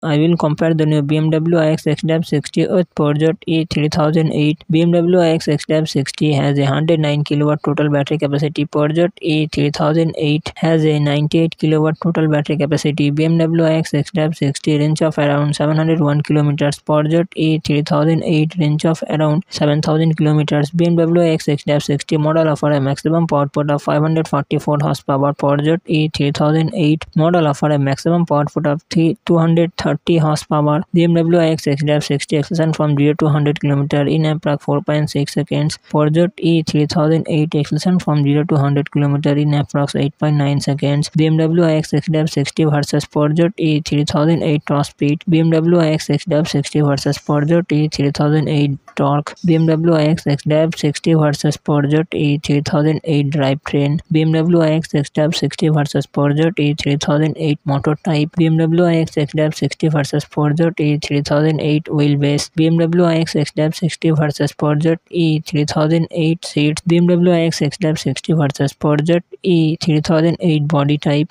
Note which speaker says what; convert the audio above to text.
Speaker 1: I will compare the new BMW iX XDAP60 with Peugeot E3008. BMW iX XDAP60 has a 109 kW total battery capacity. Peugeot E3008 has a 98 kW total battery capacity. BMW iX XDAP60 range of around 701 km. Peugeot E3008 range of around 7000 km. BMW iX XDAP60 model offer a maximum power output of 544 horsepower. Peugeot E3008 model offer a maximum power output of 230 horsepower. BMW iX XDAP60 acceleration from 0 to 100 km in approx 4.6 seconds. Peugeot E3008 acceleration from 0 to 100 km in approx 8.9 seconds. BMW iX XDAP60 versus Peugeot E3008 top speed. BMW iX XDAP60 versus Peugeot E3008 torque. BMW iX XDAP60 versus Peugeot E3008 drivetrain. BMW iX XDAP60 versus Peugeot E3008 motor type. BMW iX XDAP60 versus Peugeot E3008 wheelbase. BMW iX XDAP60 versus Peugeot E3008 seats. BMW iX XDAP60 versus Peugeot E3008 body type.